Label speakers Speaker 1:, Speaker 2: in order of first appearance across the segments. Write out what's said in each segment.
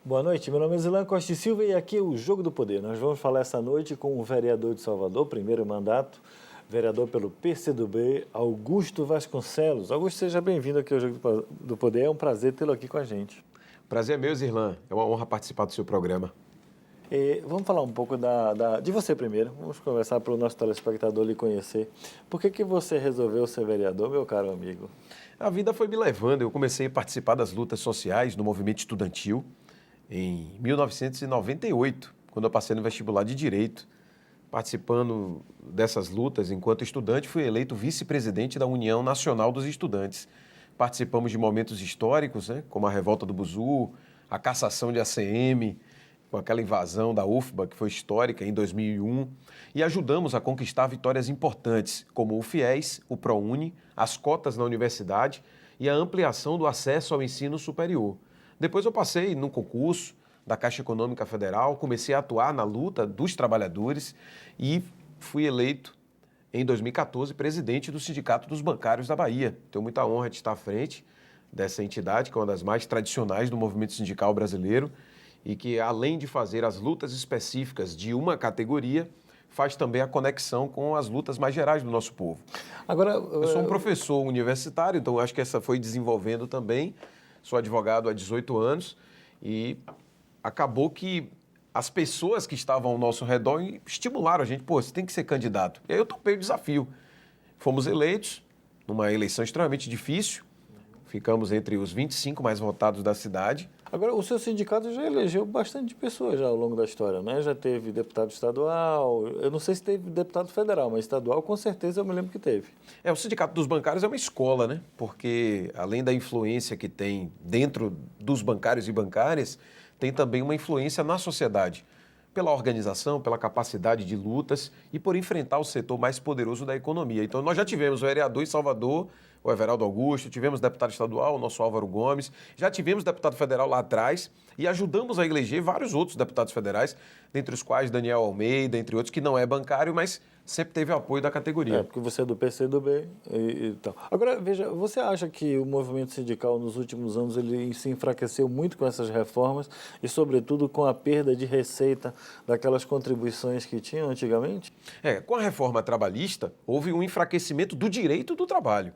Speaker 1: Boa noite, meu nome é Zilan Costa e Silva e aqui é o Jogo do Poder. Nós vamos falar essa noite com o vereador de Salvador, primeiro mandato, vereador pelo PCdoB, Augusto Vasconcelos. Augusto, seja bem-vindo aqui ao Jogo do Poder, é um prazer tê-lo aqui com a gente.
Speaker 2: Prazer é meu, Zilan. É uma honra participar do seu programa.
Speaker 1: Vamos falar um pouco de você primeiro, vamos conversar para o nosso telespectador lhe conhecer. Por que você resolveu ser vereador, meu caro amigo?
Speaker 2: A vida foi me levando, eu comecei a participar das lutas sociais no movimento estudantil em 1998, quando eu passei no vestibular de Direito. Participando dessas lutas, enquanto estudante, fui eleito vice-presidente da União Nacional dos Estudantes. Participamos de momentos históricos, como a Revolta do Buzu, a cassação de ACM, com aquela invasão da UFBA, que foi histórica, em 2001, e ajudamos a conquistar vitórias importantes, como o FIES, o ProUni, as cotas na universidade e a ampliação do acesso ao ensino superior. Depois eu passei no concurso da Caixa Econômica Federal, comecei a atuar na luta dos trabalhadores e fui eleito, em 2014, presidente do Sindicato dos Bancários da Bahia. Tenho muita honra de estar à frente dessa entidade, que é uma das mais tradicionais do movimento sindical brasileiro e que, além de fazer as lutas específicas de uma categoria, faz também a conexão com as lutas mais gerais do nosso povo. Agora, eu sou um professor universitário, então acho que essa foi desenvolvendo também. Sou advogado há 18 anos e acabou que as pessoas que estavam ao nosso redor estimularam a gente, você tem que ser candidato. E aí eu topei o desafio. Fomos eleitos numa eleição extremamente difícil, ficamos entre os 25 mais votados da cidade.
Speaker 1: Agora, o seu sindicato já elegeu bastante pessoas já ao longo da história, né? Já teve deputado estadual, eu não sei se teve deputado federal, mas estadual com certeza eu me lembro que teve.
Speaker 2: O Sindicato dos Bancários é uma escola, né? Porque além da influência que tem dentro dos bancários e bancárias, tem também uma influência na sociedade, pela organização, pela capacidade de lutas e por enfrentar o setor mais poderoso da economia. Então, nós já tivemos o vereador em Salvador, o Everaldo Augusto, tivemos deputado estadual, o nosso Álvaro Gomes, já tivemos deputado federal lá atrás e ajudamos a eleger vários outros deputados federais, dentre os quais Daniel Almeida, entre outros, que não é bancário, mas sempre teve o apoio da categoria.
Speaker 1: Porque você é do PCdoB e tal. Agora, veja, você acha que o movimento sindical nos últimos anos ele se enfraqueceu muito com essas reformas e, sobretudo, com a perda de receita daquelas contribuições que tinham antigamente?
Speaker 2: Com a reforma trabalhista, houve um enfraquecimento do direito do trabalho.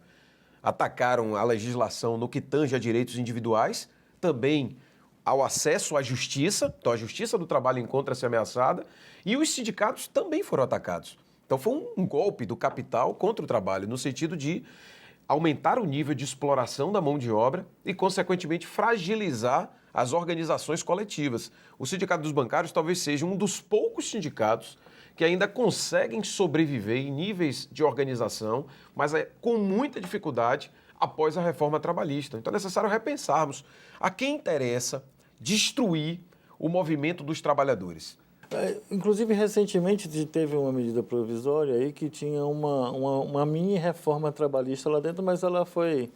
Speaker 2: Atacaram a legislação no que tange a direitos individuais, também ao acesso à justiça, então a justiça do trabalho encontra-se ameaçada, e os sindicatos também foram atacados. Então foi um golpe do capital contra o trabalho, no sentido de aumentar o nível de exploração da mão de obra e, consequentemente, fragilizar as organizações coletivas. O Sindicato dos Bancários talvez seja um dos poucos sindicatos que ainda conseguem sobreviver em níveis de organização, mas com muita dificuldade após a reforma trabalhista. Então é necessário repensarmos a quem interessa destruir o movimento dos trabalhadores.
Speaker 1: Inclusive, recentemente teve uma medida provisória aí que tinha uma mini reforma trabalhista lá dentro, mas ela foi,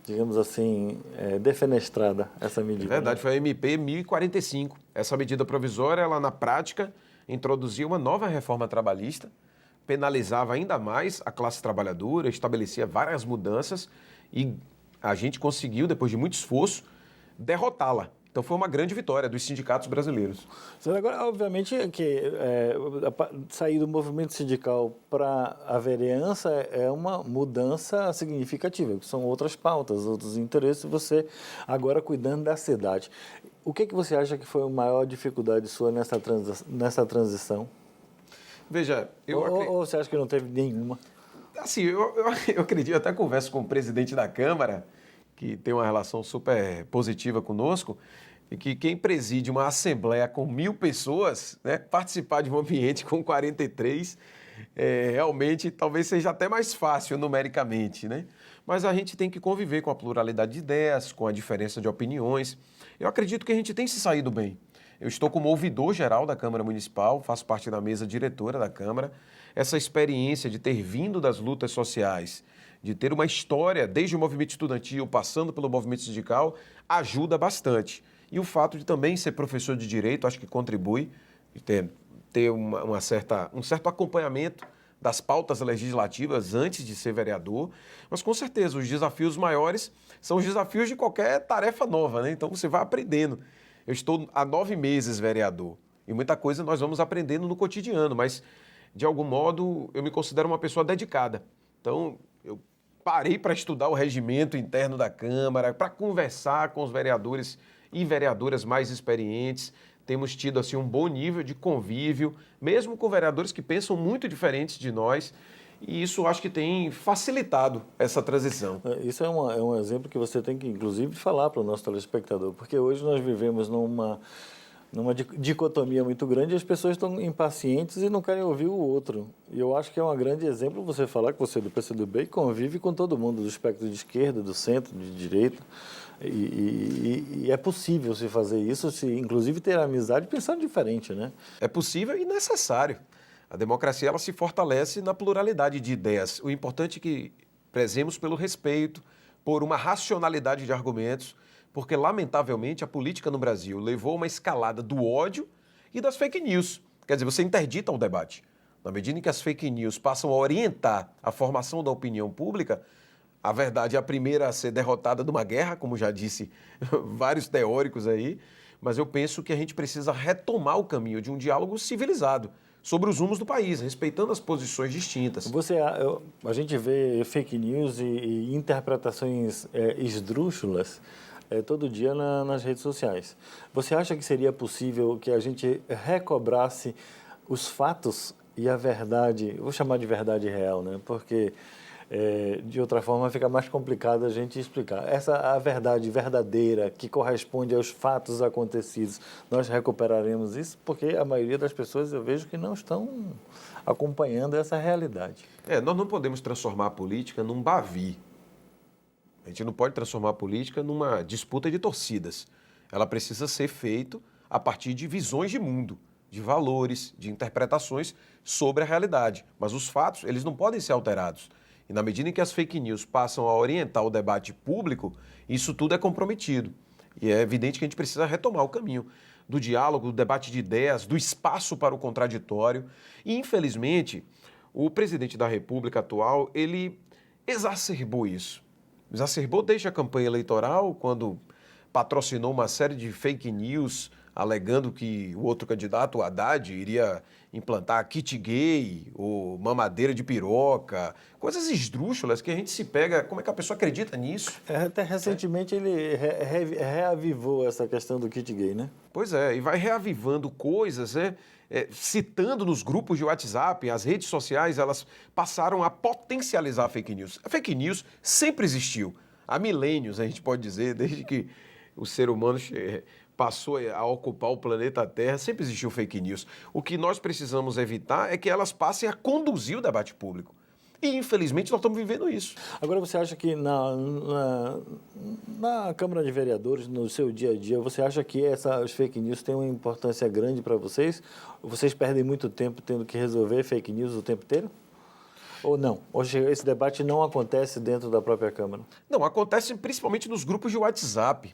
Speaker 1: digamos assim, defenestrada, essa medida.
Speaker 2: É verdade, foi a MP 1045. Essa medida provisória, ela na prática introduzia uma nova reforma trabalhista, penalizava ainda mais a classe trabalhadora, estabelecia várias mudanças e a gente conseguiu, depois de muito esforço, derrotá-la. Então foi uma grande vitória dos sindicatos brasileiros.
Speaker 1: Agora, obviamente, que sair do movimento sindical para a vereança é uma mudança significativa, que são outras pautas, outros interesses, você agora cuidando da cidade. O que você acha que foi a maior dificuldade sua nessa transição?
Speaker 2: Veja,
Speaker 1: ou você acha que não teve nenhuma?
Speaker 2: Assim, eu acredito, eu até converso com o presidente da Câmara, que tem uma relação super positiva conosco, e que quem preside uma assembleia com 1.000 pessoas, participar de um ambiente com 43, realmente talvez seja até mais fácil numericamente, né? Mas a gente tem que conviver com a pluralidade de ideias, com a diferença de opiniões. Eu acredito que a gente tem se saído bem. Eu estou como ouvidor geral da Câmara Municipal, faço parte da mesa diretora da Câmara. Essa experiência de ter vindo das lutas sociais, de ter uma história desde o movimento estudantil, passando pelo movimento sindical, ajuda bastante. E o fato de também ser professor de direito, acho que contribui, ter um certo acompanhamento das pautas legislativas antes de ser vereador, mas com certeza os desafios maiores são os desafios de qualquer tarefa nova, né? Então você vai aprendendo. Eu estou há 9 meses vereador e muita coisa nós vamos aprendendo no cotidiano, mas de algum modo eu me considero uma pessoa dedicada. Então, eu parei para estudar o regimento interno da Câmara, para conversar com os vereadores e vereadoras mais experientes. Temos tido assim um bom nível de convívio, mesmo com vereadores que pensam muito diferentes de nós, e isso acho que tem facilitado essa transição.
Speaker 1: Isso é um exemplo que você tem que, inclusive, falar para o nosso telespectador, porque hoje nós vivemos numa dicotomia muito grande e as pessoas estão impacientes e não querem ouvir o outro. E eu acho que é um grande exemplo você falar que você é do PCdoB e convive com todo mundo, do espectro de esquerda, do centro, de direita. E é possível se fazer isso, inclusive ter amizade pensando diferente, né?
Speaker 2: É possível e necessário. A democracia ela se fortalece na pluralidade de ideias. O importante é que prezemos pelo respeito, por uma racionalidade de argumentos, porque, lamentavelmente, a política no Brasil levou a uma escalada do ódio e das fake news. Quer dizer, você interdita o debate. Na medida em que as fake news passam a orientar a formação da opinião pública, a verdade é a primeira a ser derrotada numa guerra, como já disse vários teóricos aí, mas eu penso que a gente precisa retomar o caminho de um diálogo civilizado sobre os rumos do país, respeitando as posições distintas.
Speaker 1: A gente vê fake news e interpretações esdrúxulas todo dia nas redes sociais. Você acha que seria possível que a gente recobrasse os fatos e a verdade, vou chamar de verdade real, né? Porque de outra forma fica mais complicado a gente explicar. A verdade verdadeira que corresponde aos fatos acontecidos, nós recuperaremos isso? Porque a maioria das pessoas eu vejo que não estão acompanhando essa realidade.
Speaker 2: Nós não podemos transformar a política num bavi. A gente não pode transformar a política numa disputa de torcidas. Ela precisa ser feita a partir de visões de mundo, de valores, de interpretações sobre a realidade. Mas os fatos, eles não podem ser alterados. E na medida em que as fake news passam a orientar o debate público, isso tudo é comprometido. E é evidente que a gente precisa retomar o caminho do diálogo, do debate de ideias, do espaço para o contraditório. E, infelizmente, o presidente da República atual, ele exacerbou isso. Exacerbou desde a campanha eleitoral, quando patrocinou uma série de fake news, alegando que o outro candidato, o Haddad, iria implantar kit gay ou mamadeira de piroca, coisas esdrúxulas que a gente se pega, como é que a pessoa acredita nisso?
Speaker 1: Até recentemente ele reavivou essa questão do kit gay, né?
Speaker 2: Pois é, e vai reavivando coisas, citando nos grupos de WhatsApp, as redes sociais, elas passaram a potencializar a fake news. A fake news sempre existiu, há milênios, a gente pode dizer, desde que o ser humano passou a ocupar o planeta Terra, sempre existiu fake news. O que nós precisamos evitar é que elas passem a conduzir o debate público. E, infelizmente, nós estamos vivendo isso.
Speaker 1: Agora, você acha que na Câmara de Vereadores, no seu dia a dia, você acha que as fake news têm uma importância grande para vocês? Vocês perdem muito tempo tendo que resolver fake news o tempo inteiro? Ou não? Hoje esse debate não acontece dentro da própria Câmara?
Speaker 2: Não, acontece principalmente nos grupos de WhatsApp.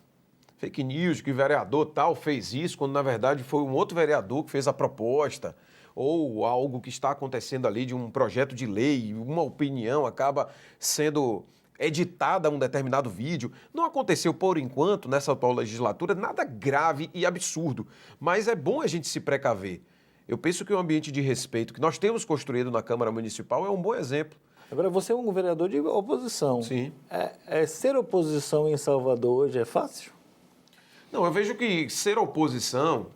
Speaker 2: Fake news, que o vereador tal fez isso, quando na verdade foi um outro vereador que fez a proposta, ou algo que está acontecendo ali de um projeto de lei, uma opinião acaba sendo editada a um determinado vídeo. Não aconteceu, por enquanto, nessa atual legislatura, nada grave e absurdo, mas é bom a gente se precaver. Eu penso que o ambiente de respeito que nós temos construído na Câmara Municipal é um bom exemplo.
Speaker 1: Agora, você é um vereador de oposição.
Speaker 2: Sim.
Speaker 1: Ser oposição em Salvador hoje é fácil?
Speaker 2: Não, eu vejo que ser oposição,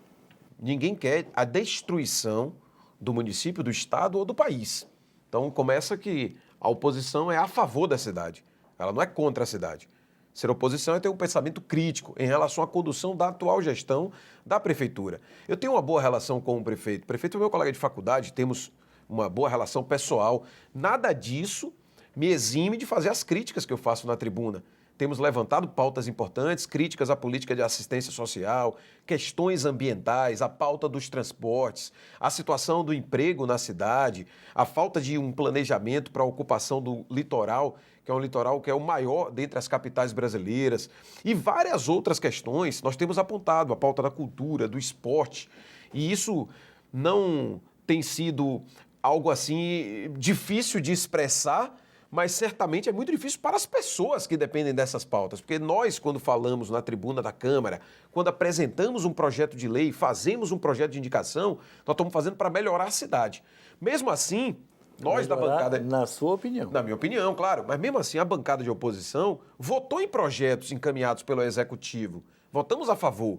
Speaker 2: ninguém quer a destruição do município, do estado ou do país. Então começa que a oposição é a favor da cidade, ela não é contra a cidade. Ser oposição é ter um pensamento crítico em relação à condução da atual gestão da prefeitura. Eu tenho uma boa relação com o prefeito. O prefeito é meu colega de faculdade, temos uma boa relação pessoal. Nada disso me exime de fazer as críticas que eu faço na tribuna. Temos levantado pautas importantes, críticas à política de assistência social, questões ambientais, a pauta dos transportes, a situação do emprego na cidade, a falta de um planejamento para a ocupação do litoral, que é um litoral que é o maior dentre as capitais brasileiras, e várias outras questões. Nós temos apontado a pauta da cultura, do esporte, e isso não tem sido algo assim difícil de expressar, mas certamente é muito difícil para as pessoas que dependem dessas pautas, porque nós, quando falamos na tribuna da Câmara, quando apresentamos um projeto de lei, fazemos um projeto de indicação, nós estamos fazendo para melhorar a cidade. Mesmo assim, nós da bancada...
Speaker 1: Na sua opinião.
Speaker 2: Na minha opinião, claro, mas mesmo assim a bancada de oposição votou em projetos encaminhados pelo Executivo, votamos a favor.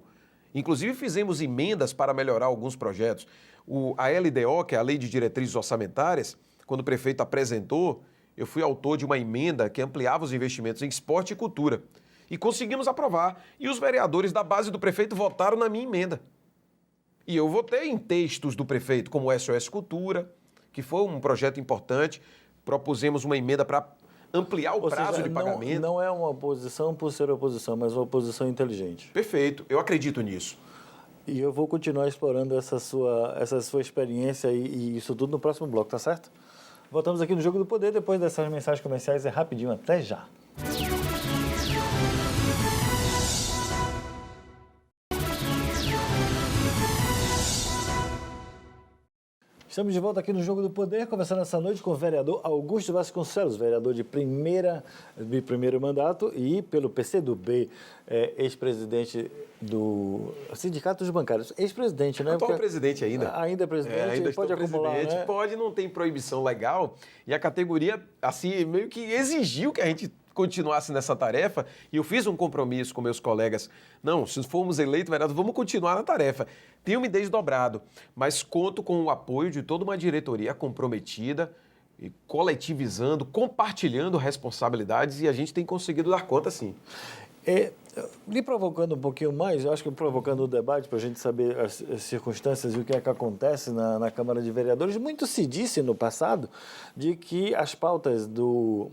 Speaker 2: Inclusive fizemos emendas para melhorar alguns projetos. A LDO, que é a Lei de Diretrizes Orçamentárias, quando o prefeito apresentou, eu fui autor de uma emenda que ampliava os investimentos em esporte e cultura. E conseguimos aprovar. E os vereadores da base do prefeito votaram na minha emenda. E eu votei em textos do prefeito, como o SOS Cultura, que foi um projeto importante. Propusemos uma emenda para ampliar o prazo de pagamento.
Speaker 1: Não é uma oposição por ser oposição, mas uma oposição inteligente.
Speaker 2: Perfeito, eu acredito nisso.
Speaker 1: E eu vou continuar explorando essa sua experiência e isso tudo no próximo bloco, tá certo? Voltamos aqui no Jogo do Poder, depois dessas mensagens comerciais, é rapidinho, até já. Estamos de volta aqui no Jogo do Poder, conversando essa noite com o vereador Augusto Vasconcelos, vereador de primeiro mandato e pelo PCdoB, ex-presidente do Sindicato dos Bancários. Ex-presidente, né?
Speaker 2: Atual presidente ainda.
Speaker 1: Ainda é presidente,
Speaker 2: ainda
Speaker 1: pode acumular,
Speaker 2: presidente,
Speaker 1: né?
Speaker 2: Pode, não tem proibição legal. E a categoria, assim, meio que exigiu que a gente continuasse nessa tarefa, e eu fiz um compromisso com meus colegas. Não, se formos eleitos, vereador, vamos continuar na tarefa. Tenho me desdobrado, mas conto com o apoio de toda uma diretoria comprometida, e coletivizando, compartilhando responsabilidades, e a gente tem conseguido dar conta, sim.
Speaker 1: Lhe provocando um pouquinho mais, eu acho que provocando o debate para a gente saber as circunstâncias e o que é que acontece na Câmara de Vereadores, muito se disse no passado de que as pautas do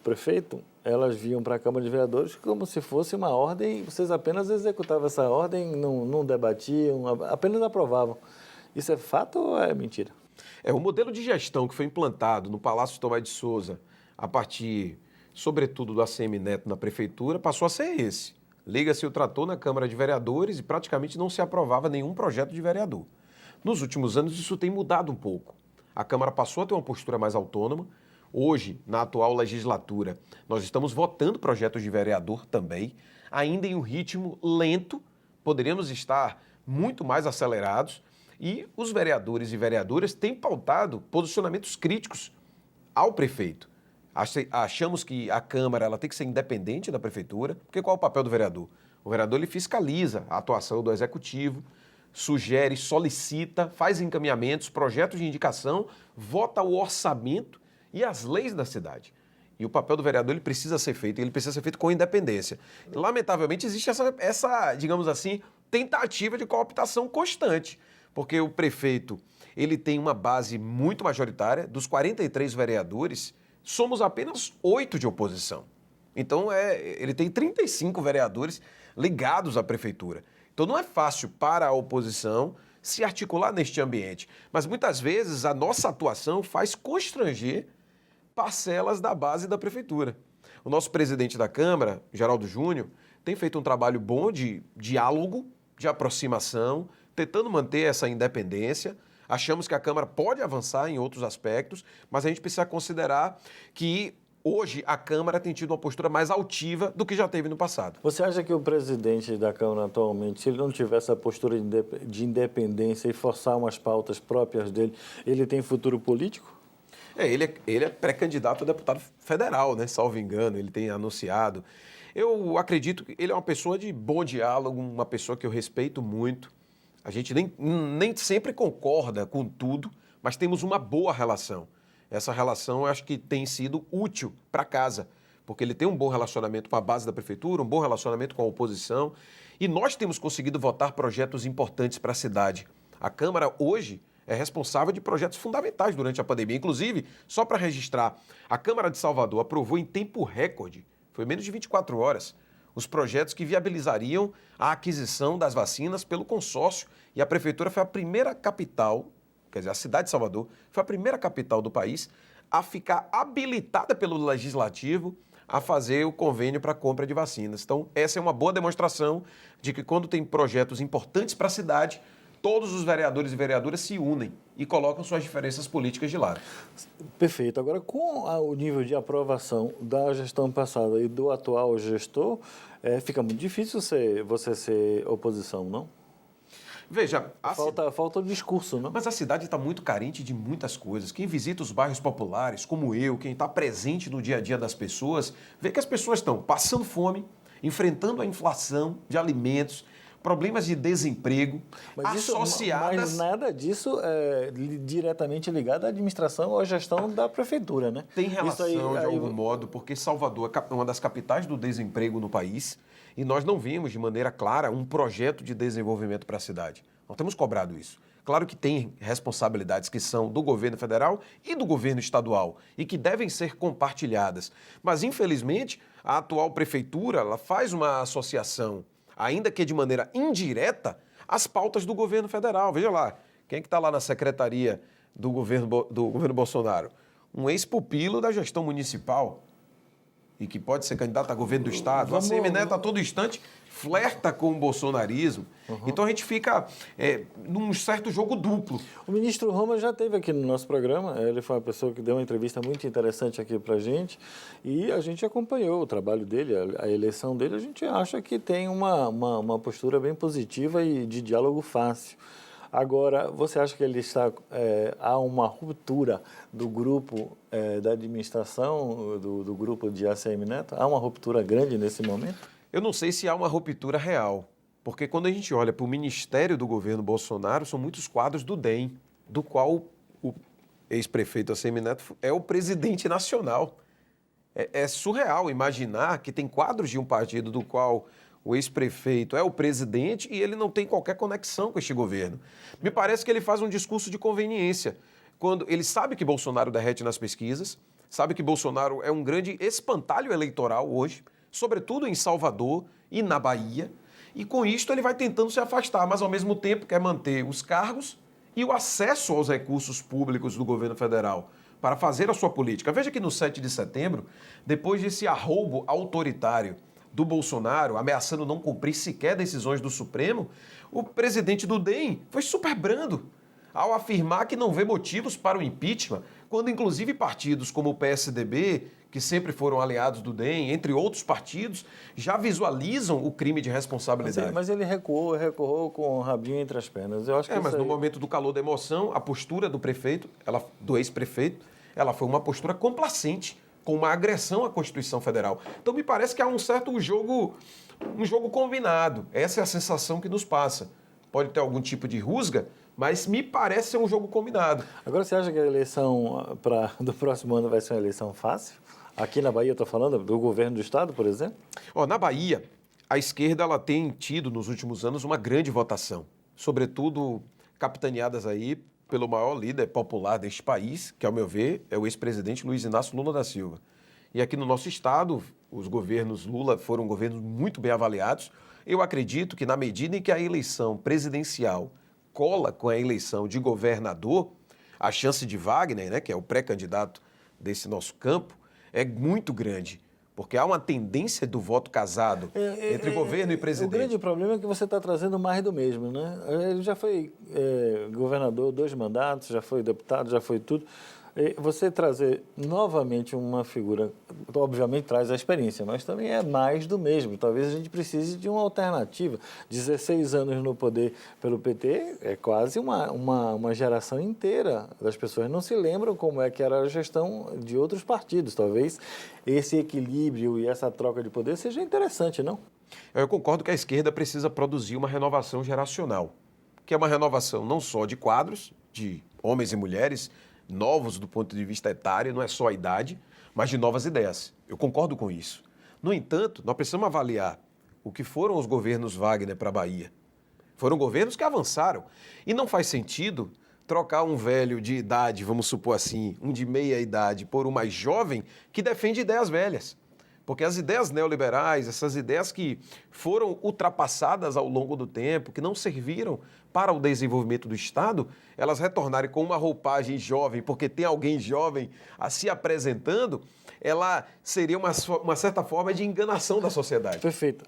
Speaker 1: prefeito, elas vinham para a Câmara de Vereadores como se fosse uma ordem, vocês apenas executavam essa ordem, não debatiam, apenas aprovavam. Isso é fato ou é mentira?
Speaker 2: O modelo de gestão que foi implantado no Palácio Tomás de Souza, a partir, sobretudo, do ACM Neto na Prefeitura, passou a ser esse. Liga-se o trator na Câmara de Vereadores e praticamente não se aprovava nenhum projeto de vereador. Nos últimos anos, isso tem mudado um pouco. A Câmara passou a ter uma postura mais autônoma. Hoje, na atual legislatura, nós estamos votando projetos de vereador também, ainda em um ritmo lento, poderíamos estar muito mais acelerados, e os vereadores e vereadoras têm pautado posicionamentos críticos ao prefeito. Achamos que a Câmara ela tem que ser independente da Prefeitura, porque qual é o papel do vereador? O vereador ele fiscaliza a atuação do Executivo, sugere, solicita, faz encaminhamentos, projetos de indicação, vota o orçamento e as leis da cidade. E o papel do vereador ele precisa ser feito, e ele precisa ser feito com independência. Lamentavelmente, existe essa, digamos assim, tentativa de cooptação constante, porque o prefeito ele tem uma base muito majoritária, dos 43 vereadores, somos apenas 8 de oposição. Então, ele tem 35 vereadores ligados à prefeitura. Então, não é fácil para a oposição se articular neste ambiente. Mas, muitas vezes, a nossa atuação faz constranger parcelas da base da prefeitura. O nosso presidente da Câmara, Geraldo Júnior, tem feito um trabalho bom de diálogo, de aproximação, tentando manter essa independência. Achamos que a Câmara pode avançar em outros aspectos, mas a gente precisa considerar que hoje a Câmara tem tido uma postura mais altiva do que já teve no passado. Você
Speaker 1: acha que o presidente da Câmara atualmente, se ele não tiver essa postura de independência e forçar umas pautas próprias dele, ele tem futuro político?
Speaker 2: Ele é pré-candidato a deputado federal, né? Salvo engano, ele tem anunciado. Eu acredito que ele é uma pessoa de bom diálogo, uma pessoa que eu respeito muito. A gente nem sempre concorda com tudo, mas temos uma boa relação. Essa relação eu acho que tem sido útil para casa, porque ele tem um bom relacionamento com a base da prefeitura, um bom relacionamento com a oposição, e nós temos conseguido votar projetos importantes para a cidade. A Câmara hoje é responsável de projetos fundamentais durante a pandemia. Inclusive, só para registrar, a Câmara de Salvador aprovou em tempo recorde, foi menos de 24 horas, os projetos que viabilizariam a aquisição das vacinas pelo consórcio. E a prefeitura foi a primeira capital, quer dizer, a cidade de Salvador, foi a primeira capital do país a ficar habilitada pelo Legislativo a fazer o convênio para a compra de vacinas. Então, essa é uma boa demonstração de que quando tem projetos importantes para a cidade, todos os vereadores e vereadoras se unem e colocam suas diferenças políticas de lado.
Speaker 1: Perfeito. Agora, com o nível de aprovação da gestão passada e do atual gestor, fica muito difícil você ser oposição, não?
Speaker 2: Veja,
Speaker 1: Falta o discurso, não?
Speaker 2: Mas a cidade está muito carente de muitas coisas. Quem visita os bairros populares, como eu, quem está presente no dia a dia das pessoas, vê que as pessoas estão passando fome, enfrentando a inflação de alimentos, problemas de desemprego, associadas...
Speaker 1: Mas nada disso é diretamente ligado à administração ou à gestão da prefeitura, né?
Speaker 2: Tem relação, de algum modo, porque Salvador é uma das capitais do desemprego no país e nós não vimos de maneira clara um projeto de desenvolvimento para a cidade. Nós temos cobrado isso. Claro que tem responsabilidades que são do governo federal e do governo estadual e que devem ser compartilhadas. Mas, infelizmente, a atual prefeitura ela faz uma associação, ainda que de maneira indireta, às pautas do governo federal. Veja lá, quem é que está lá na secretaria do governo Bolsonaro? Um ex-pupilo da gestão municipal e que pode ser candidato a governo do estado. A ACM Neto, a todo instante, flerta com o bolsonarismo. Então a gente fica num certo jogo duplo.
Speaker 1: O ministro Roma já esteve aqui no nosso programa, ele foi uma pessoa que deu uma entrevista muito interessante aqui para a gente e a gente acompanhou o trabalho dele, a eleição dele, a gente acha que tem uma postura bem positiva e de diálogo fácil. Agora, você acha que há uma ruptura do grupo da administração, do grupo de ACM Neto? Há uma ruptura grande nesse momento?
Speaker 2: Eu não sei se há uma ruptura real, porque quando a gente olha para o ministério do governo Bolsonaro, são muitos quadros do DEM, do qual o ex-prefeito ACM Neto é o presidente nacional. É surreal imaginar que tem quadros de um partido do qual o ex-prefeito é o presidente e ele não tem qualquer conexão com este governo. Me parece que ele faz um discurso de conveniência, quando ele sabe que Bolsonaro derrete nas pesquisas, sabe que Bolsonaro é um grande espantalho eleitoral hoje, sobretudo em Salvador e na Bahia, e com isto ele vai tentando se afastar, mas ao mesmo tempo quer manter os cargos e o acesso aos recursos públicos do governo federal para fazer a sua política. Veja que no 7 de setembro, depois desse arroubo autoritário do Bolsonaro, ameaçando não cumprir sequer decisões do Supremo, o presidente do DEM foi super brando ao afirmar que não vê motivos para o impeachment, quando inclusive partidos como o PSDB, que sempre foram aliados do DEM, entre outros partidos, já visualizam o crime de responsabilidade.
Speaker 1: Mas ele recuou com o rabinho entre as pernas. Eu acho que
Speaker 2: mas no momento do calor da emoção, a postura do prefeito, do ex-prefeito, ela foi uma postura complacente, com uma agressão à Constituição Federal. Então me parece que há um certo jogo combinado. Essa é a sensação que nos passa. Pode ter algum tipo de rusga, mas me parece ser um jogo combinado.
Speaker 1: Agora, você acha que a eleição do próximo ano vai ser uma eleição fácil? Aqui na Bahia, eu estou falando do governo do estado, por exemplo?
Speaker 2: Na Bahia, a esquerda ela tem tido nos últimos anos uma grande votação, sobretudo capitaneadas aí pelo maior líder popular deste país, que, ao meu ver, é o ex-presidente Luiz Inácio Lula da Silva. E aqui no nosso estado, os governos Lula foram governos muito bem avaliados. Eu acredito que, na medida em que a eleição presidencial cola com a eleição de governador, a chance de Wagner, né, que é o pré-candidato desse nosso campo, é muito grande. Porque há uma tendência do voto casado entre governo e presidente.
Speaker 1: O grande problema é que você está trazendo mais do mesmo, né? Ele já foi governador 2 mandatos, já foi deputado, já foi tudo. Você trazer novamente uma figura, obviamente traz a experiência, mas também é mais do mesmo. Talvez a gente precise de uma alternativa. 16 anos no poder pelo PT é quase uma geração inteira. As pessoas não se lembram como é que era a gestão de outros partidos. Talvez esse equilíbrio e essa troca de poder seja interessante, não?
Speaker 2: Eu concordo que a esquerda precisa produzir uma renovação geracional, que é uma renovação não só de quadros, de homens e mulheres, novos do ponto de vista etário, não é só a idade, mas de novas ideias. Eu concordo com isso. No entanto, nós precisamos avaliar o que foram os governos Wagner para a Bahia. Foram governos que avançaram. E não faz sentido trocar um velho de idade, vamos supor assim, um de meia idade, por um mais jovem que defende ideias velhas. Porque as ideias neoliberais, essas ideias que foram ultrapassadas ao longo do tempo, que não serviram para o desenvolvimento do Estado, elas retornarem com uma roupagem jovem, porque tem alguém jovem a se apresentando, ela seria uma certa forma de enganação da sociedade.
Speaker 1: Perfeito.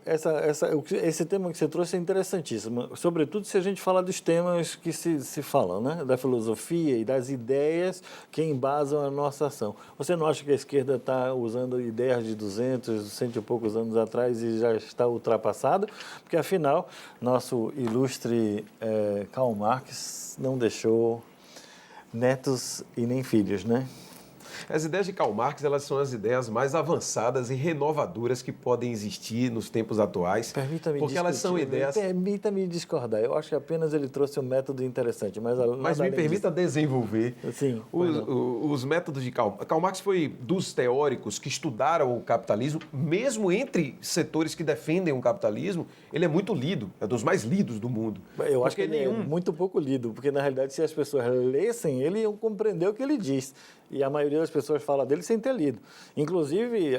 Speaker 1: Esse tema que você trouxe é interessantíssimo, sobretudo se a gente falar dos temas que se falam, né? Da filosofia e das ideias que embasam a nossa ação. Você não acha que a esquerda está usando ideias de 200, 100 e poucos anos atrás e já está ultrapassada? Porque, afinal, nosso ilustre Karl Marx não deixou netos e nem filhos, né?
Speaker 2: As ideias de Karl Marx, elas são as ideias mais avançadas e renovadoras que podem existir nos tempos atuais.
Speaker 1: Permita-me
Speaker 2: porque elas são ideias...
Speaker 1: Permita-me discordar. Eu acho que apenas ele trouxe um método interessante.
Speaker 2: Mas me permita desenvolver
Speaker 1: Sim,
Speaker 2: os métodos de Karl Marx. Karl Marx foi dos teóricos que estudaram o capitalismo, mesmo entre setores que defendem o capitalismo, ele é muito lido, é dos mais lidos do mundo.
Speaker 1: Eu acho que ele é muito pouco lido, porque na realidade se as pessoas lessem, ele iam compreender o que ele diz. E a maioria das pessoas fala dele sem ter lido. Inclusive,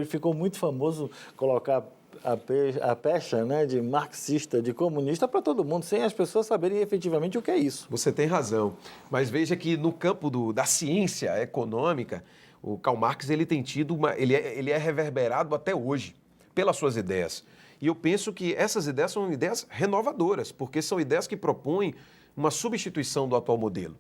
Speaker 1: ficou muito famoso colocar a pecha, né, de marxista, de comunista para todo mundo, sem as pessoas saberem efetivamente o que é isso.
Speaker 2: Você tem razão, mas veja que no campo da ciência econômica, o Karl Marx ele tem tido ele é reverberado até hoje pelas suas ideias. E eu penso que essas ideias são ideias renovadoras, porque são ideias que propõem uma substituição do atual modelo.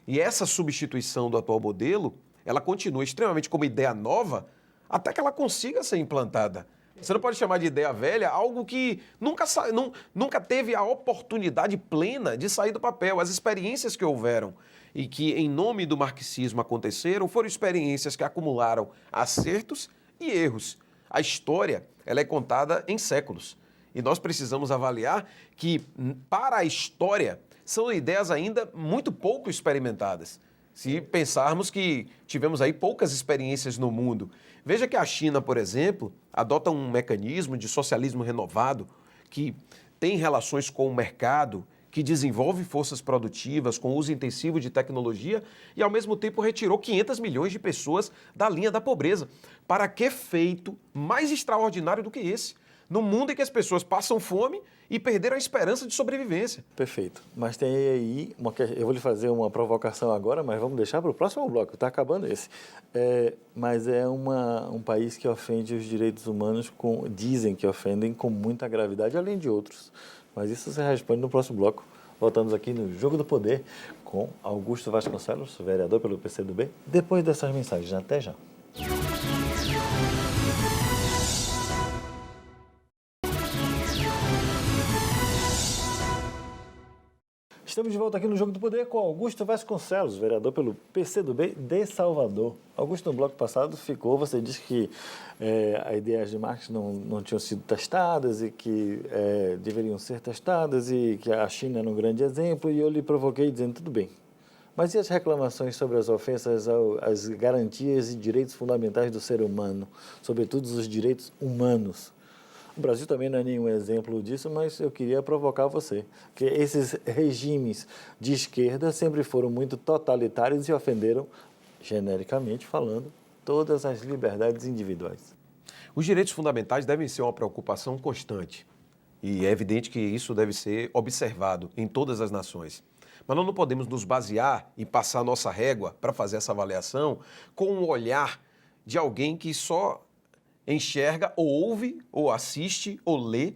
Speaker 2: E essa substituição do atual modelo, ela continua extremamente como ideia nova até que ela consiga ser implantada. Você não pode chamar de ideia velha algo que nunca teve a oportunidade plena de sair do papel. As experiências que houveram e que, em nome do marxismo, aconteceram foram experiências que acumularam acertos e erros. A história, ela é contada em séculos. E nós precisamos avaliar que, para a história, são ideias ainda muito pouco experimentadas. Se pensarmos que tivemos aí poucas experiências no mundo. Veja que a China, por exemplo, adota um mecanismo de socialismo renovado que tem relações com o mercado, que desenvolve forças produtivas com uso intensivo de tecnologia e, ao mesmo tempo, retirou 500 milhões de pessoas da linha da pobreza. Para que feito mais extraordinário do que esse? No mundo em que as pessoas passam fome e perderam a esperança de sobrevivência.
Speaker 1: Perfeito. Mas tem aí, eu vou lhe fazer uma provocação agora, mas vamos deixar para o próximo bloco, está acabando esse. Mas é um país que ofende os direitos humanos, dizem que ofendem com muita gravidade, além de outros. Mas isso você responde no próximo bloco. Voltamos aqui no Jogo do Poder com Augusto Vasconcelos, vereador pelo PCdoB, depois dessas mensagens. Até já. Estamos de volta aqui no Jogo do Poder com Augusto Vasconcelos, vereador pelo PCdoB de Salvador. Augusto, no bloco passado você disse que as ideias de Marx não tinham sido testadas e que deveriam ser testadas e que a China era um grande exemplo, e eu lhe provoquei dizendo, tudo bem. Mas e as reclamações sobre as ofensas às garantias e direitos fundamentais do ser humano, sobretudo os direitos humanos? O Brasil também não é nenhum exemplo disso, mas eu queria provocar você, que esses regimes de esquerda sempre foram muito totalitários e ofenderam, genericamente falando, todas as liberdades individuais.
Speaker 2: Os direitos fundamentais devem ser uma preocupação constante e é evidente que isso deve ser observado em todas as nações. Mas nós não podemos nos basear e passar nossa régua para fazer essa avaliação com um olhar de alguém que só enxerga, ou ouve, ou assiste, ou lê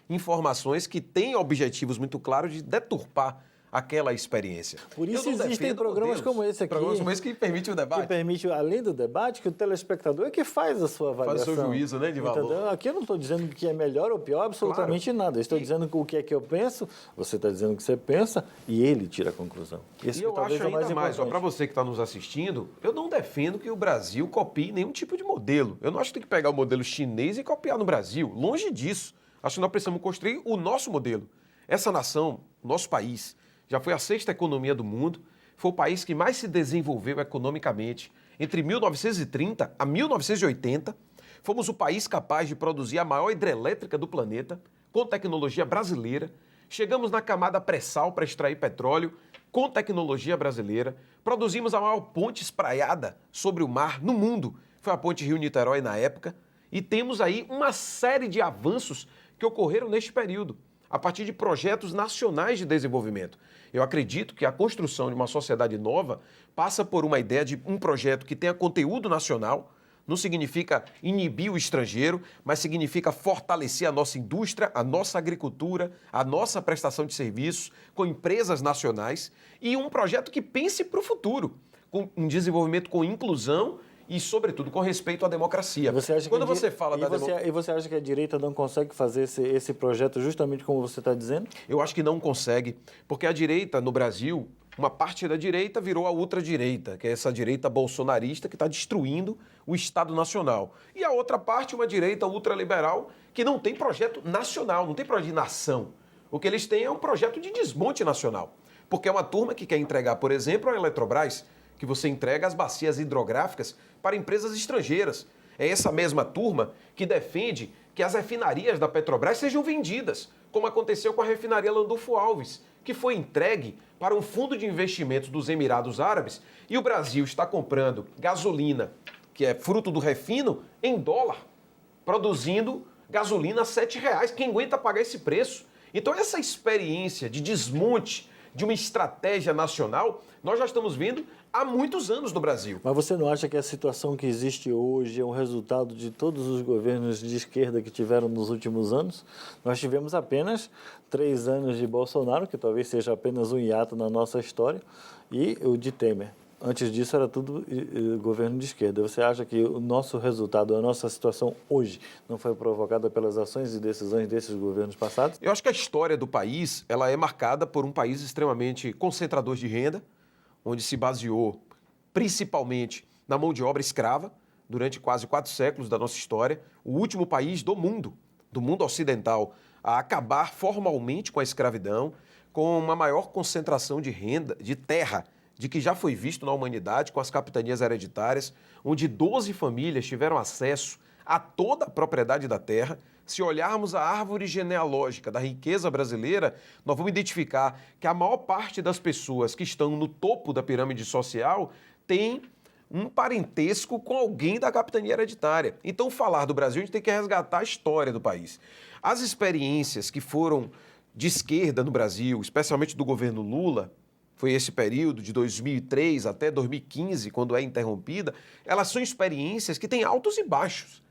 Speaker 2: informações que têm objetivos muito claros de deturpar aquela experiência.
Speaker 1: Por isso existem programas como esse aqui.
Speaker 2: Programas como esse que permitem o debate.
Speaker 1: Que permite, além do debate, que o telespectador é que faz a sua avaliação.
Speaker 2: Faz o seu juízo, né, de valor.
Speaker 1: Entendeu? Aqui eu não estou dizendo que é melhor ou pior, absolutamente nada. Eu estou dizendo o que é que eu penso, você está dizendo o que você pensa, e ele tira a conclusão.
Speaker 2: Isso e eu acho ainda mais, para você que está nos assistindo, eu não defendo que o Brasil copie nenhum tipo de modelo. Eu não acho que tem que pegar o modelo chinês e copiar no Brasil. Longe disso. Acho que nós precisamos construir o nosso modelo. Essa nação, o nosso país, já foi a 6ª economia do mundo, foi o país que mais se desenvolveu economicamente. Entre 1930 a 1980, fomos o país capaz de produzir a maior hidrelétrica do planeta, com tecnologia brasileira. Chegamos na camada pré-sal para extrair petróleo, com tecnologia brasileira. Produzimos a maior ponte espraiada sobre o mar no mundo, foi a ponte Rio-Niterói na época. E temos aí uma série de avanços que ocorreram neste período. a partir de projetos nacionais de desenvolvimento. Eu acredito que a construção de uma sociedade nova passa por uma ideia de um projeto que tenha conteúdo nacional. Não significa inibir o estrangeiro, mas significa fortalecer a nossa indústria, a nossa agricultura, a nossa prestação de serviços com empresas nacionais e um projeto que pense para o futuro, com um desenvolvimento com inclusão e, sobretudo, com respeito à democracia.
Speaker 1: E você acha que a direita não consegue fazer esse projeto justamente como você está dizendo?
Speaker 2: Eu acho que não consegue, porque a direita no Brasil, uma parte da direita virou a ultradireita, que é essa direita bolsonarista que está destruindo o Estado Nacional. E a outra parte, uma direita ultraliberal, que não tem projeto nacional, não tem projeto de nação. O que eles têm é um projeto de desmonte nacional. Porque é uma turma que quer entregar, por exemplo, a Eletrobras, que você entrega as bacias hidrográficas para empresas estrangeiras. É essa mesma turma que defende que as refinarias da Petrobras sejam vendidas, como aconteceu com a refinaria Landulfo Alves, que foi entregue para um fundo de investimentos dos Emirados Árabes e o Brasil está comprando gasolina, que é fruto do refino, em dólar, produzindo gasolina a R$ 7,00. Quem aguenta pagar esse preço? Então essa experiência de desmonte de uma estratégia nacional, nós já estamos vendo há muitos anos no Brasil.
Speaker 1: Mas você não acha que a situação que existe hoje é um resultado de todos os governos de esquerda que tiveram nos últimos anos? Nós tivemos apenas 3 anos de Bolsonaro, que talvez seja apenas um hiato na nossa história, e o de Temer. Antes disso era tudo governo de esquerda. Você acha que o nosso resultado, a nossa situação hoje, não foi provocada pelas ações e decisões desses governos passados?
Speaker 2: Eu acho que a história do país ela é marcada por um país extremamente concentrador de renda, onde se baseou principalmente na mão de obra escrava durante quase 4 séculos da nossa história, o último país do mundo ocidental, a acabar formalmente com a escravidão, com uma maior concentração de renda, de terra, de que já foi visto na humanidade com as capitanias hereditárias, onde 12 famílias tiveram acesso a toda a propriedade da terra. Se olharmos a árvore genealógica da riqueza brasileira, nós vamos identificar que a maior parte das pessoas que estão no topo da pirâmide social tem um parentesco com alguém da capitania hereditária. Então, falar do Brasil, a gente tem que resgatar a história do país. As experiências que foram de esquerda no Brasil, especialmente do governo Lula, foi esse período de 2003 até 2015, quando é interrompida, elas são experiências que têm altos e baixos.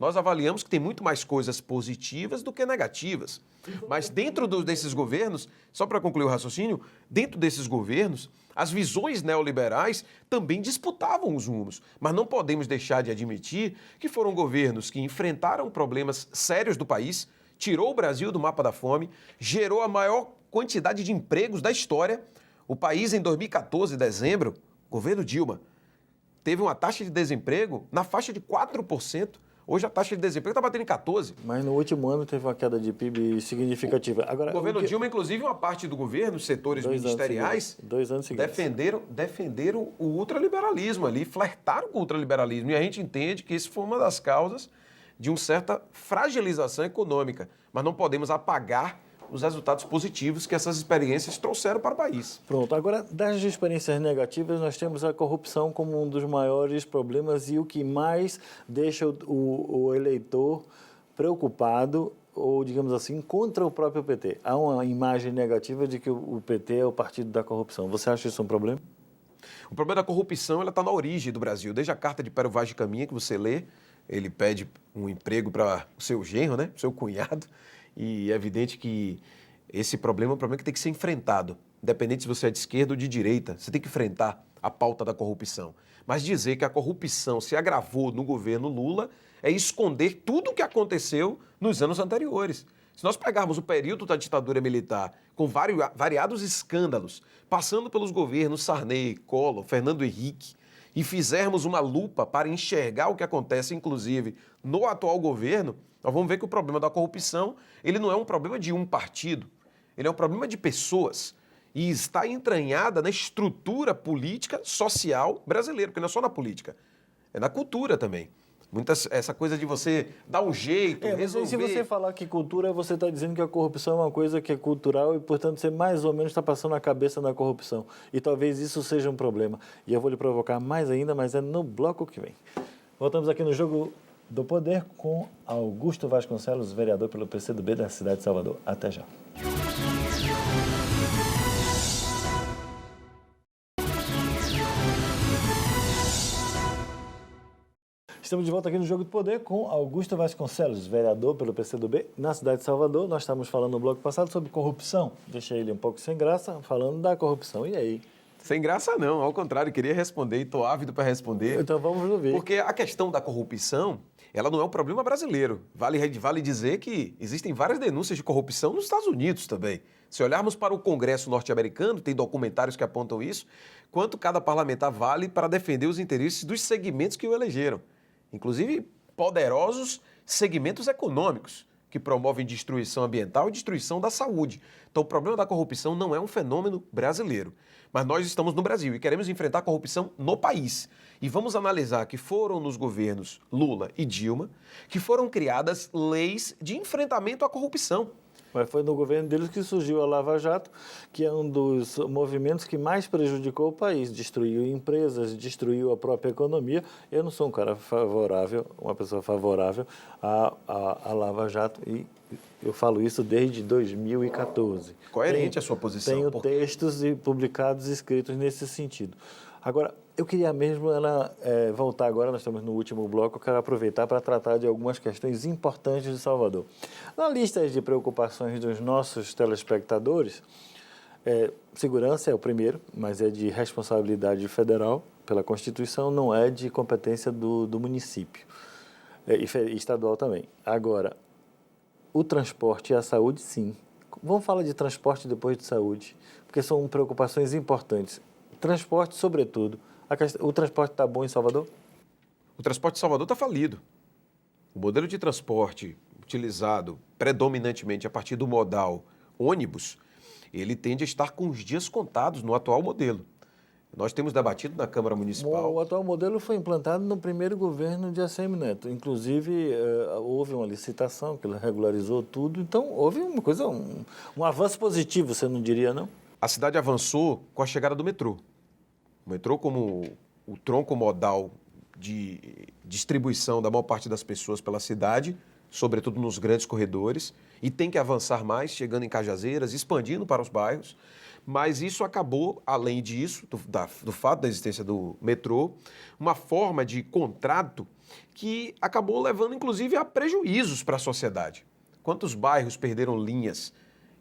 Speaker 2: Nós avaliamos que tem muito mais coisas positivas do que negativas. Mas dentro desses governos, só para concluir o raciocínio, dentro desses governos, as visões neoliberais também disputavam os rumos. Mas não podemos deixar de admitir que foram governos que enfrentaram problemas sérios do país, tirou o Brasil do mapa da fome, gerou a maior quantidade de empregos da história. O país, em 2014, dezembro, governo Dilma, teve uma taxa de desemprego na faixa de 4%. Hoje a taxa de desemprego está batendo em 14%.
Speaker 1: Mas no último ano teve uma queda de PIB significativa.
Speaker 2: Agora, o governo Dilma, inclusive, uma parte do governo, os setores ministeriais,
Speaker 1: 2 anos seguidos,
Speaker 2: defenderam o ultraliberalismo ali, flertaram com o ultraliberalismo. E a gente entende que isso foi uma das causas de uma certa fragilização econômica. Mas não podemos apagar os resultados positivos que essas experiências trouxeram para o país.
Speaker 1: Pronto, agora das experiências negativas nós temos a corrupção como um dos maiores problemas e o que mais deixa o eleitor preocupado ou, digamos assim, contra o próprio PT. Há uma imagem negativa de que o PT é o partido da corrupção. Você acha isso um problema?
Speaker 2: O problema da corrupção está na origem do Brasil. Desde a carta de Pero Vaz de Caminha que você lê, ele pede um emprego para o seu genro, né, o seu cunhado. E é evidente que esse problema é um problema que tem que ser enfrentado. Independente se você é de esquerda ou de direita, você tem que enfrentar a pauta da corrupção. Mas dizer que a corrupção se agravou no governo Lula é esconder tudo o que aconteceu nos anos anteriores. Se nós pegarmos o período da ditadura militar, com variados escândalos, passando pelos governos Sarney, Collor, Fernando Henrique, e fizermos uma lupa para enxergar o que acontece, inclusive, no atual governo, nós vamos ver que o problema da corrupção, ele não é um problema de um partido, ele é um problema de pessoas e está entranhada na estrutura política, social brasileira, porque não é só na política, é na cultura também. Essa coisa de você dar um jeito, resolver...
Speaker 1: Se você falar que cultura, você está dizendo que a corrupção é uma coisa que é cultural e, portanto, você mais ou menos está passando a cabeça na corrupção. E talvez isso seja um problema. E eu vou lhe provocar mais ainda, mas é no bloco que vem. Voltamos aqui no Jogo do Poder com Augusto Vasconcelos, vereador pelo PCdoB da cidade de Salvador. Até já. Estamos de volta aqui no Jogo do Poder com Augusto Vasconcelos, vereador pelo PCdoB na cidade de Salvador. Nós estávamos falando no bloco passado sobre corrupção. Deixei ele um pouco sem graça, falando da corrupção. E aí?
Speaker 2: Sem graça não, ao contrário, queria responder e estou ávido para responder.
Speaker 1: Então vamos ouvir.
Speaker 2: Porque a questão da corrupção, ela não é um problema brasileiro. Vale dizer que existem várias denúncias de corrupção nos Estados Unidos também. Se olharmos para o Congresso norte-americano, tem documentários que apontam isso, quanto cada parlamentar vale para defender os interesses dos segmentos que o elegeram. Inclusive, poderosos segmentos econômicos que promovem destruição ambiental e destruição da saúde. Então, o problema da corrupção não é um fenômeno brasileiro. Mas nós estamos no Brasil e queremos enfrentar a corrupção no país. E vamos analisar que foram nos governos Lula e Dilma que foram criadas leis de enfrentamento à corrupção.
Speaker 1: Mas foi no governo deles que surgiu a Lava Jato, que é um dos movimentos que mais prejudicou o país. Destruiu empresas, destruiu a própria economia. Eu não sou um cara favorável, uma pessoa favorável à Lava Jato e eu falo isso desde 2014.
Speaker 2: Coerente a sua posição.
Speaker 1: Tenho textos publicados e escritos nesse sentido. Agora, eu queria mesmo voltar agora, nós estamos no último bloco, eu quero aproveitar para tratar de algumas questões importantes de Salvador. Na lista de preocupações dos nossos telespectadores, segurança é o primeiro, mas é de responsabilidade federal pela Constituição, não é de competência do município, e estadual também. Agora, o transporte e a saúde, sim. Vamos falar de transporte depois de saúde, porque são preocupações importantes. Transporte, sobretudo. O transporte está bom em Salvador?
Speaker 2: O transporte de Salvador está falido. O modelo de transporte utilizado predominantemente a partir do modal ônibus, ele tende a estar com os dias contados no atual modelo. Nós temos debatido na Câmara Municipal.
Speaker 1: O atual modelo foi implantado no primeiro governo de ACM Neto. Inclusive, houve uma licitação que regularizou tudo. Então, houve uma coisa, um avanço positivo, você não diria, não?
Speaker 2: A cidade avançou com a chegada do metrô. O metrô, como o tronco modal de distribuição da maior parte das pessoas pela cidade, sobretudo nos grandes corredores, e tem que avançar mais, chegando em Cajazeiras, expandindo para os bairros. Mas isso acabou, além disso, do fato da existência do metrô, uma forma de contrato que acabou levando, inclusive, a prejuízos para a sociedade. Quantos bairros perderam linhas?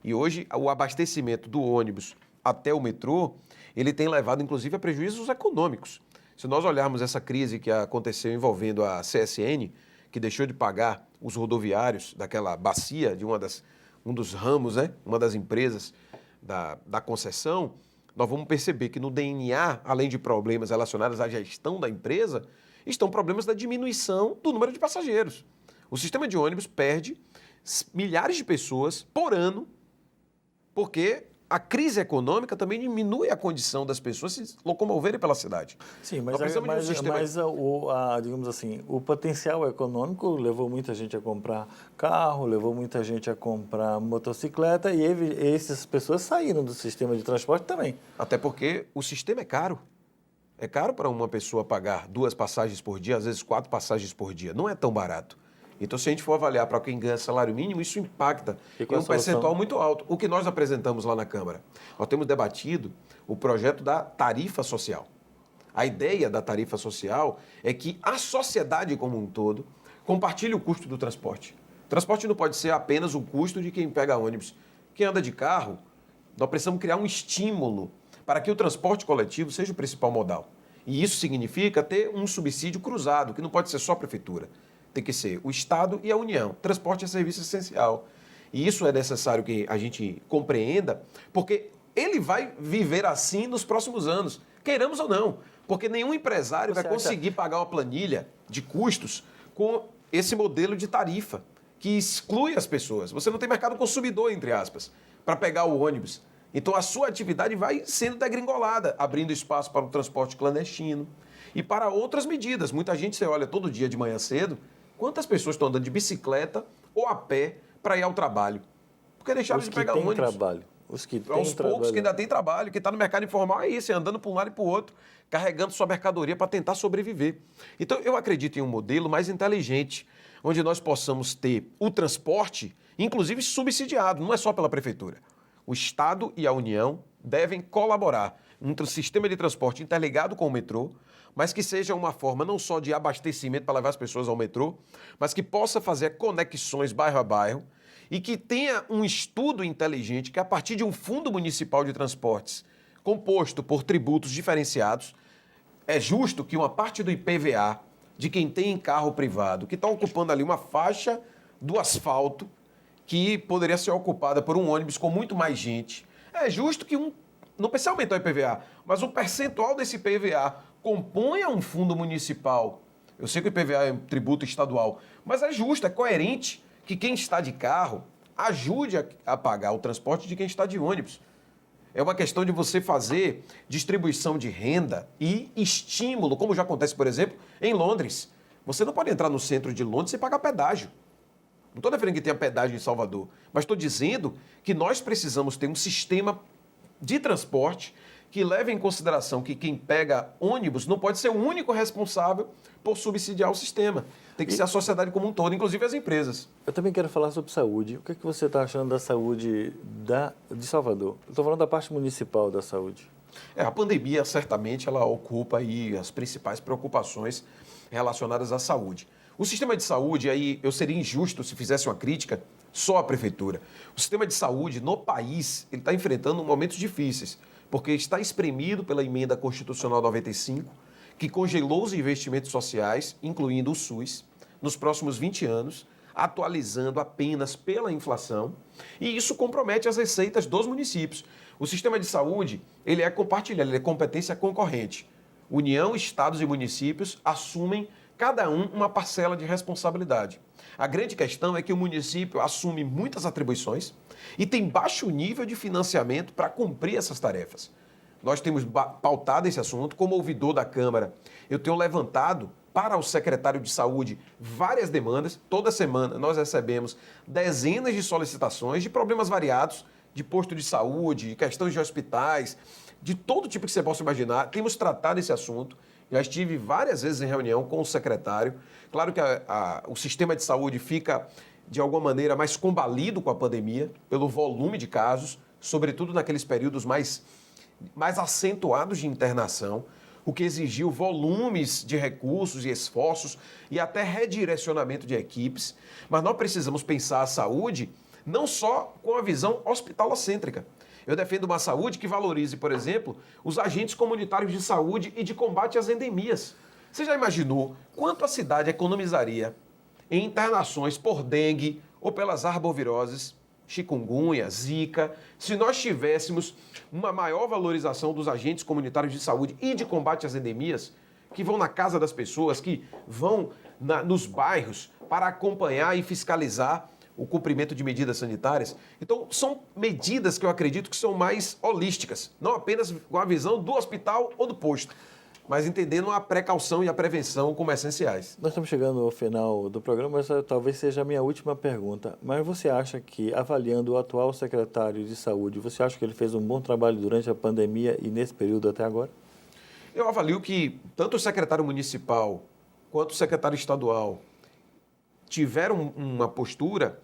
Speaker 2: E hoje, o abastecimento do ônibus até o metrô, ele tem levado, inclusive, a prejuízos econômicos. Se nós olharmos essa crise que aconteceu envolvendo a CSN, que deixou de pagar os rodoviários daquela bacia de um dos ramos, né? Uma das empresas da concessão, nós vamos perceber que no DNA, além de problemas relacionados à gestão da empresa, estão problemas da diminuição do número de passageiros. O sistema de ônibus perde milhares de pessoas por ano, porque a crise econômica também diminui a condição das pessoas se locomoverem pela cidade.
Speaker 1: Sim, digamos assim, o potencial econômico levou muita gente a comprar carro, levou muita gente a comprar motocicleta e essas pessoas saíram do sistema de transporte também.
Speaker 2: Até porque o sistema é caro. É caro para uma pessoa pagar 2 passagens por dia, às vezes 4 passagens por dia. Não é tão barato. Então, se a gente for avaliar para quem ganha salário mínimo, isso impacta em um percentual muito alto. O que nós apresentamos lá na Câmara? Nós temos debatido o projeto da tarifa social. A ideia da tarifa social é que a sociedade como um todo compartilhe o custo do transporte. O transporte não pode ser apenas o custo de quem pega ônibus. Quem anda de carro, nós precisamos criar um estímulo para que o transporte coletivo seja o principal modal. E isso significa ter um subsídio cruzado, que não pode ser só a prefeitura. Tem que ser o Estado e a União. Transporte é serviço essencial. E isso é necessário que a gente compreenda, porque ele vai viver assim nos próximos anos, queiramos ou não. Porque nenhum empresário vai conseguir pagar uma planilha de custos com esse modelo de tarifa, que exclui as pessoas. Você não tem mercado consumidor, entre aspas, para pegar o ônibus. Então a sua atividade vai sendo degringolada, abrindo espaço para o transporte clandestino e para outras medidas. Muita gente, você olha todo dia de manhã cedo, quantas pessoas estão andando de bicicleta ou a pé para ir ao trabalho? Porque deixaram de pegar ônibus.
Speaker 1: Os que têm
Speaker 2: Aos poucos
Speaker 1: trabalho.
Speaker 2: que ainda tem trabalho, que está no mercado informal, é isso, é andando para um lado e para o outro, carregando sua mercadoria para tentar sobreviver. Então, eu acredito em um modelo mais inteligente, onde nós possamos ter o transporte, inclusive subsidiado, não é só pela prefeitura. O Estado e a União devem colaborar um sistema de transporte interligado com o metrô, mas que seja uma forma não só de abastecimento para levar as pessoas ao metrô, mas que possa fazer conexões bairro a bairro e que tenha um estudo inteligente que, a partir de um fundo municipal de transportes composto por tributos diferenciados, é justo que uma parte do IPVA de quem tem carro privado, que está ocupando ali uma faixa do asfalto, que poderia ser ocupada por um ônibus com muito mais gente, é justo que não precisa aumentar o IPVA, mas um percentual desse IPVA componha um fundo municipal. Eu sei que o IPVA é um tributo estadual, mas é justo, é coerente que quem está de carro ajude a pagar o transporte de quem está de ônibus. É uma questão de você fazer distribuição de renda e estímulo, como já acontece, por exemplo, em Londres. Você não pode entrar no centro de Londres sem pagar pedágio. Não estou defendendo que tenha pedágio em Salvador, mas estou dizendo que nós precisamos ter um sistema de transporte que leve em consideração que quem pega ônibus não pode ser o único responsável por subsidiar o sistema. Tem que ser a sociedade como um todo, inclusive as empresas.
Speaker 1: Eu também quero falar sobre saúde. O que é que você está achando da saúde de Salvador? Eu estou falando da parte municipal da saúde.
Speaker 2: A pandemia, certamente, ela ocupa aí as principais preocupações relacionadas à saúde. O sistema de saúde, aí eu seria injusto se fizesse uma crítica só à prefeitura. O sistema de saúde no país, ele está enfrentando momentos difíceis, porque está espremido pela emenda constitucional 95, que congelou os investimentos sociais, incluindo o SUS, nos próximos 20 anos, atualizando apenas pela inflação, e isso compromete as receitas dos municípios. O sistema de saúde, ele é compartilhado, ele é competência concorrente. União, estados e municípios assumem cada um uma parcela de responsabilidade. A grande questão é que o município assume muitas atribuições e tem baixo nível de financiamento para cumprir essas tarefas. Nós temos pautado esse assunto, como ouvidor da Câmara. Eu tenho levantado para o secretário de Saúde várias demandas. Toda semana nós recebemos dezenas de solicitações de problemas variados, de posto de saúde, de questões de hospitais, de todo tipo que você possa imaginar. Temos tratado esse assunto. Já estive várias vezes em reunião com o secretário. Claro que o sistema de saúde fica, de alguma maneira, mais combalido com a pandemia, pelo volume de casos, sobretudo naqueles períodos mais acentuados de internação, o que exigiu volumes de recursos e esforços e até redirecionamento de equipes. Mas nós precisamos pensar a saúde não só com a visão hospitalocêntrica. Eu defendo uma saúde que valorize, por exemplo, os agentes comunitários de saúde e de combate às endemias. Você já imaginou quanto a cidade economizaria em internações por dengue ou pelas arboviroses, chikungunya, zika, se nós tivéssemos uma maior valorização dos agentes comunitários de saúde e de combate às endemias, que vão na casa das pessoas, que vão nos bairros para acompanhar e fiscalizar o cumprimento de medidas sanitárias. Então, são medidas que eu acredito que são mais holísticas, não apenas com a visão do hospital ou do posto, mas entendendo a precaução e a prevenção como essenciais.
Speaker 1: Nós estamos chegando ao final do programa, mas talvez seja a minha última pergunta. Mas você acha que, avaliando o atual secretário de Saúde, você acha que ele fez um bom trabalho durante a pandemia e nesse período até agora?
Speaker 2: Eu avalio que tanto o secretário municipal quanto o secretário estadual tiveram uma postura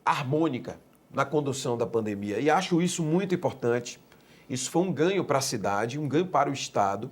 Speaker 2: harmônica na condução da pandemia. E acho isso muito importante. Isso foi um ganho para a cidade, um ganho para o Estado,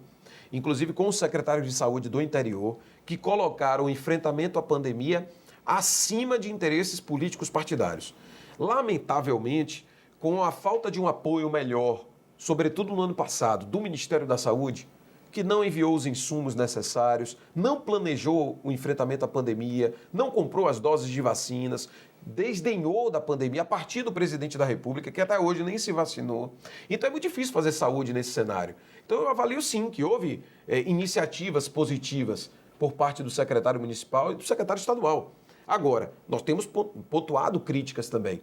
Speaker 2: inclusive com os secretários de saúde do interior, que colocaram o enfrentamento à pandemia acima de interesses políticos partidários. Lamentavelmente, com a falta de um apoio melhor, sobretudo no ano passado, do Ministério da Saúde, que não enviou os insumos necessários, não planejou o enfrentamento à pandemia, não comprou as doses de vacinas, desdenhou da pandemia a partir do presidente da República, que até hoje nem se vacinou. Então é muito difícil fazer saúde nesse cenário. Então eu avalio sim que houve iniciativas positivas por parte do secretário municipal e do secretário estadual. Agora, nós temos pontuado críticas também,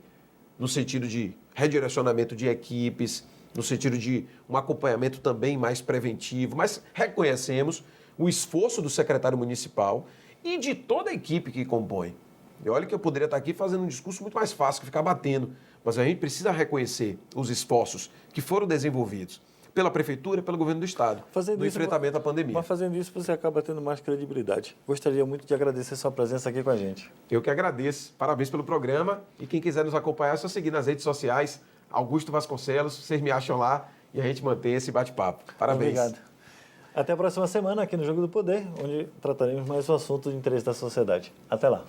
Speaker 2: no sentido de redirecionamento de equipes, no sentido de um acompanhamento também mais preventivo, mas reconhecemos o esforço do secretário municipal e de toda a equipe que compõe. E olha que eu poderia estar aqui fazendo um discurso muito mais fácil que ficar batendo, mas a gente precisa reconhecer os esforços que foram desenvolvidos pela Prefeitura, pelo Governo do Estado, no enfrentamento à pandemia.
Speaker 1: Mas fazendo isso, você acaba tendo mais credibilidade. Gostaria muito de agradecer sua presença aqui com a gente.
Speaker 2: Eu que agradeço. Parabéns pelo programa. E quem quiser nos acompanhar, é só seguir nas redes sociais, Augusto Vasconcelos, vocês me acham lá e a gente mantém esse bate-papo. Parabéns.
Speaker 1: Obrigado. Até a próxima semana aqui no Jogo do Poder, onde trataremos mais um assunto de interesse da sociedade. Até lá.